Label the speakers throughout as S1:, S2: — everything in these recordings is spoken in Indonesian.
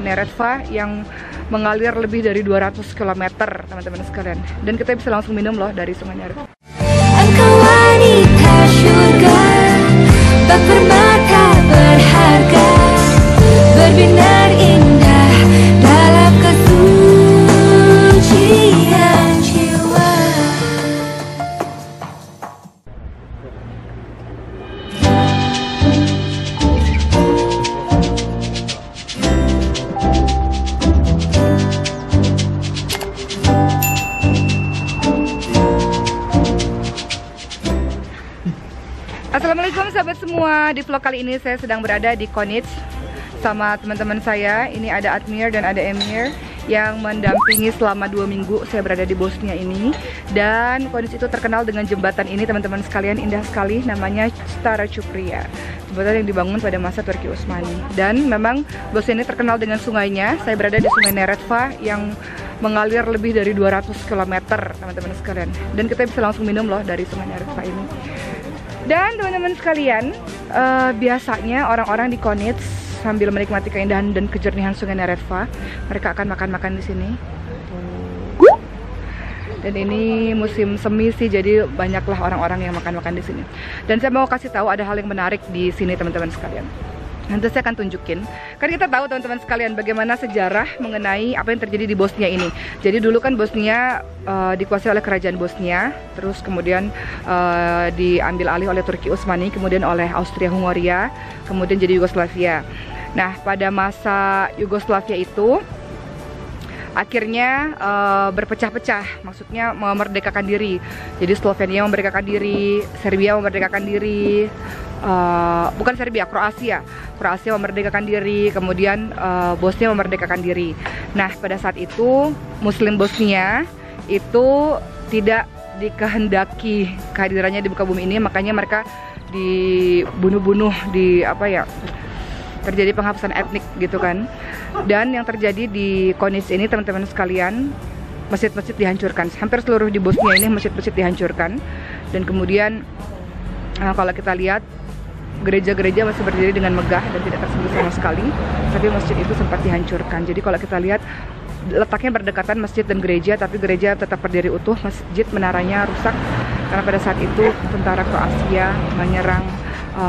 S1: Neretva yang mengalir lebih dari 200 km teman-teman sekalian, dan kita bisa langsung minum loh dari Sungai Neretva.
S2: Engkau wanita surga, bak permata berharga, berbinar indah dalam kesucian jiwa.
S1: Assalamualaikum sahabat semua. Di vlog kali ini saya sedang berada di Konitz sama teman-teman saya. Ini ada Admir dan ada Emir yang mendampingi selama 2 minggu saya berada di Bosnia ini. Dan Konitz itu terkenal dengan jembatan ini teman-teman sekalian, indah sekali, namanya Stara Čuprija. Jembatan yang dibangun pada masa Turki Utsmani. Dan memang Bosnia ini terkenal dengan sungainya. Saya berada di Sungai Neretva yang mengalir lebih dari 200 km teman-teman sekalian. Dan kita bisa langsung minum loh dari Sungai Neretva ini. Dan teman-teman sekalian, biasanya orang-orang di Konitz sambil menikmati keindahan dan kejernihan Sungai Neretva, mereka akan makan-makan di sini. Dan ini musim semi sih, jadi banyaklah orang-orang yang makan-makan di sini. Dan saya mau kasih tahu ada hal yang menarik di sini teman-teman sekalian. Nanti saya akan tunjukin. Kan kita tahu teman-teman sekalian bagaimana sejarah mengenai apa yang terjadi di Bosnia ini. Jadi dulu kan Bosnia dikuasai oleh kerajaan Bosnia, terus kemudian diambil alih oleh Turki Utsmani, kemudian oleh Austria-Hungaria, kemudian jadi Yugoslavia. Nah, pada masa Yugoslavia itu akhirnya berpecah-pecah, maksudnya memerdekakan diri. Jadi Slovenia memerdekakan diri, Serbia memerdekakan diri, bukan Serbia, Kroasia memerdekakan diri, kemudian Bosnia memerdekakan diri. Nah, pada saat itu Muslim Bosnia itu tidak dikehendaki kehadirannya di muka bumi ini, makanya mereka dibunuh-bunuh, terjadi penghapusan etnik gitu kan. Dan yang terjadi di Konitz ini teman-teman sekalian, masjid-masjid dihancurkan. Hampir seluruh di Bosnia ini masjid-masjid dihancurkan. Dan kemudian kalau kita lihat, gereja-gereja masih berdiri dengan megah dan tidak tersentuh sama sekali, tapi masjid itu sempat dihancurkan. Jadi kalau kita lihat, letaknya berdekatan masjid dan gereja, tapi gereja tetap berdiri utuh, masjid menaranya rusak karena pada saat itu tentara Kroasia menyerang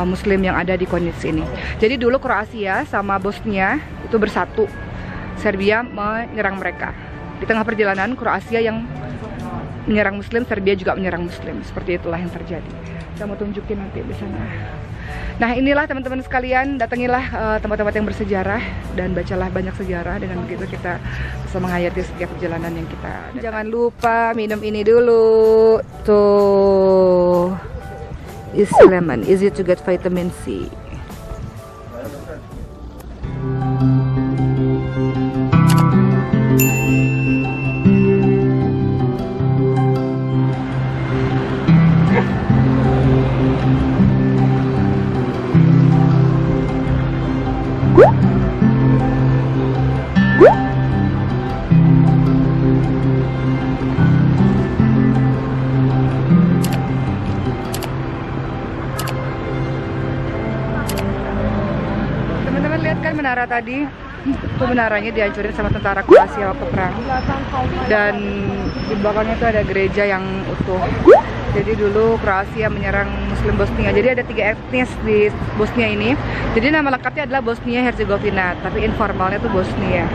S1: Muslim yang ada di Konitz ini. Jadi dulu Kroasia sama Bosnia itu bersatu, Serbia menyerang mereka. Di tengah perjalanan Kroasia yang menyerang Muslim, Serbia juga menyerang Muslim. Seperti itulah yang terjadi. Saya mau tunjukin nanti di sana. Nah, inilah teman-teman sekalian, datangilah tempat-tempat yang bersejarah dan bacalah banyak sejarah. Dengan begitu kita bisa menghayati setiap perjalanan yang kita. Jangan lupa minum ini dulu. Tuh. Is lemon, easy to get vitamin C. Menara tadi itu menaranya dihancurin sama tentara Kroasia waktu perang, dan di belakangnya itu ada gereja yang utuh. Jadi dulu Kroasia menyerang Muslim Bosnia. Jadi ada 3 etnis di Bosnia ini. Jadi nama lengkapnya adalah Bosnia Herzegovina, tapi informalnya itu Bosnia.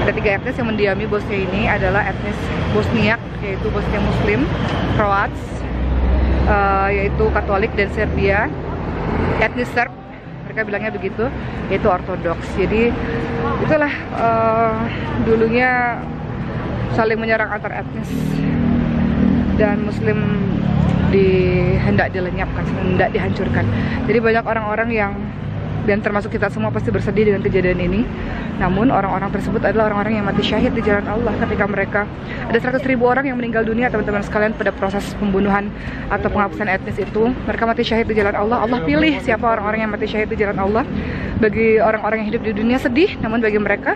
S1: Ada 3 etnis yang mendiami Bosnia ini, adalah etnis Bosniak, yaitu Bosnia Muslim, Kroats, yaitu Katolik, dan Serbia, etnis Serb, mereka bilangnya begitu, yaitu Ortodoks. Jadi itulah dulunya saling menyerang antar etnis, dan Muslim hendak dilenyapkan, hendak dihancurkan. Jadi banyak orang-orang yang, dan termasuk kita semua pasti bersedih dengan kejadian ini. Namun orang-orang tersebut adalah orang-orang yang mati syahid di jalan Allah. Ketika mereka, ada 100.000 orang yang meninggal dunia teman-teman sekalian pada proses pembunuhan atau penghapusan etnis itu. Mereka mati syahid di jalan Allah. Allah pilih siapa orang-orang yang mati syahid di jalan Allah. Bagi orang-orang yang hidup di dunia sedih, namun bagi mereka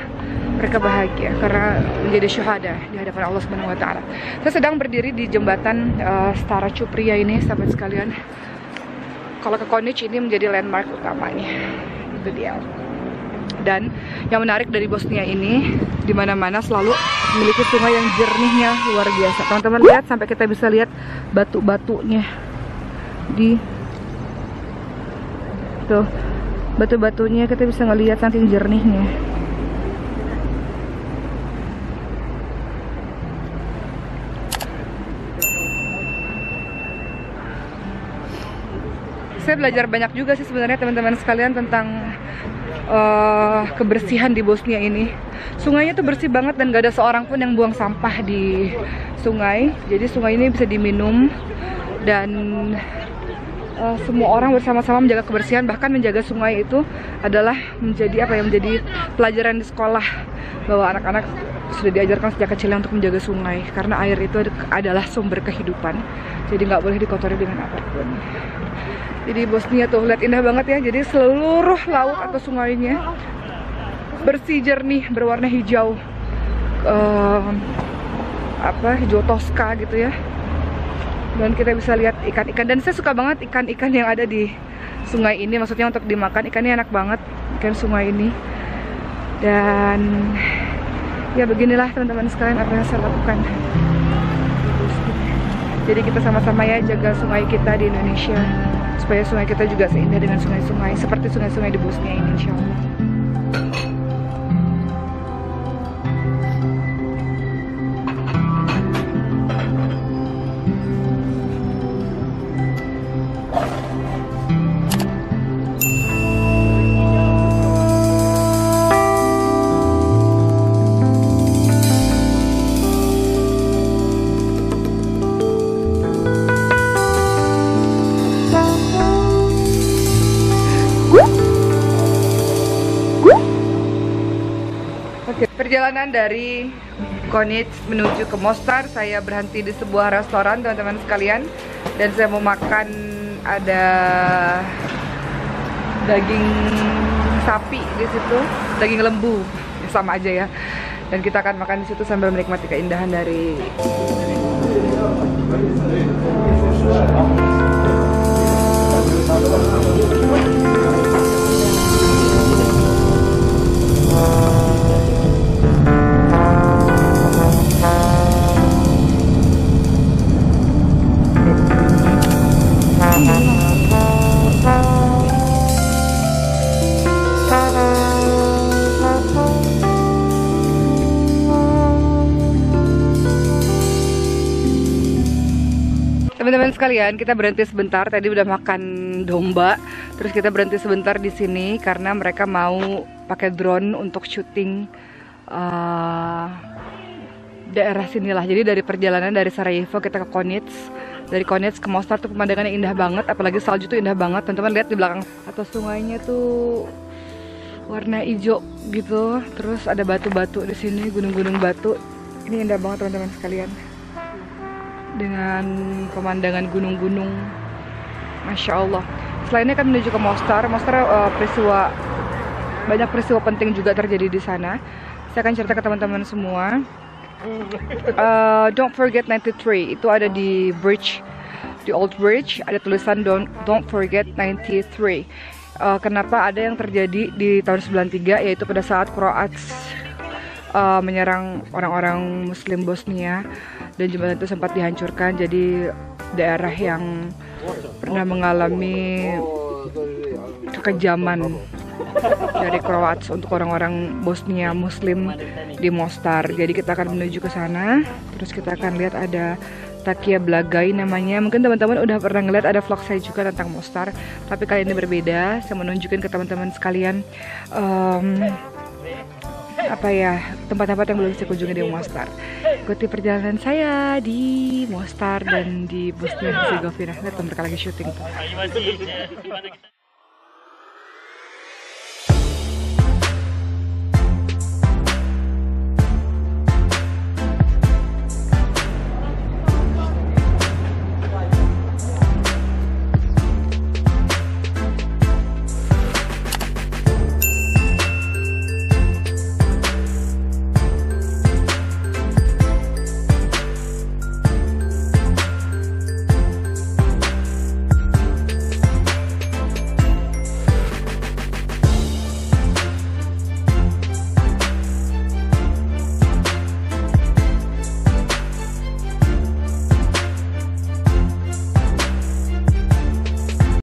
S1: bahagia karena menjadi syuhada di hadapan Allah Subhanahu wa taala. Saya sedang berdiri di jembatan Stara Čuprija ini, sahabat sekalian. Kalau ke Konitz ini menjadi landmark utamanya. Itu dia. Dan yang menarik dari Bosnia ini, di mana-mana selalu memiliki sungai yang jernihnya luar biasa. Teman-teman lihat, sampai kita bisa lihat batu-batunya di tuh, batu-batunya kita bisa ngelihat saking jernihnya. Saya belajar banyak juga sih sebenarnya teman-teman sekalian tentang kebersihan di Bosnia ini. Sungainya tuh bersih banget dan gak ada seorang pun yang buang sampah di sungai. Jadi sungai ini bisa diminum dan semua orang bersama-sama menjaga kebersihan. Bahkan menjaga sungai itu adalah menjadi menjadi pelajaran di sekolah, bahwa anak-anak sudah diajarkan sejak kecilnya untuk menjaga sungai karena air itu adalah sumber kehidupan. Jadi nggak boleh dikotori dengan apapun. Jadi Bosnia tuh lihat indah banget ya. Jadi seluruh laut atau sungainya bersih, jernih, berwarna hijau, hijau toska gitu ya. Dan kita bisa lihat ikan-ikan. Dan saya suka banget ikan-ikan yang ada di sungai ini. Maksudnya untuk dimakan, ikannya enak banget, ikan sungai ini. Dan ya beginilah teman-teman sekalian apa yang saya lakukan. Jadi kita sama-sama ya jaga sungai kita di Indonesia, supaya sungai kita juga seindah dengan sungai-sungai seperti sungai-sungai di Bosnia ini, insya Allah. Perjalanan dari Konjic menuju ke Mostar, saya berhenti di sebuah restoran teman-teman sekalian, dan saya mau makan, ada daging sapi di situ, daging lembu, sama aja ya. Dan kita akan makan di situ sambil menikmati keindahan dari teman-teman sekalian. Kita berhenti sebentar, tadi udah makan domba, terus kita berhenti sebentar di sini karena mereka mau pakai drone untuk syuting daerah sinilah. Jadi dari perjalanan dari Sarajevo kita ke Konjic, dari Konjic ke Mostar tuh pemandangannya indah banget, apalagi salju tuh indah banget. Teman-teman lihat di belakang, atau sungainya tuh warna hijau gitu, terus ada batu-batu di sini, gunung-gunung batu. Ini indah banget teman-teman sekalian, dengan pemandangan gunung-gunung, Masya Allah. Selainnya kan menuju ke Mostar, banyak peristiwa penting juga terjadi di sana. Saya akan cerita ke teman-teman semua. Don't forget 93, itu ada di bridge, di Old Bridge, ada tulisan don't forget 93. Kenapa ada yang terjadi di tahun 93, yaitu pada saat Kroats menyerang orang-orang Muslim Bosnia, dan jembatan itu sempat dihancurkan. Jadi daerah yang pernah mengalami kekejaman dari Kroats untuk orang-orang Bosnia Muslim di Mostar. Jadi kita akan menuju ke sana, terus kita akan lihat ada Takia Blagaj namanya. Mungkin teman-teman udah pernah ngeliat ada vlog saya juga tentang Mostar, tapi kali ini berbeda. Saya menunjukkan ke teman-teman sekalian tempat-tempat yang belum saya kunjungi di Mostar. Ikuti perjalanan saya di Mostar dan di Bosnia Herzegovina. Lihat mereka lagi syuting tuh.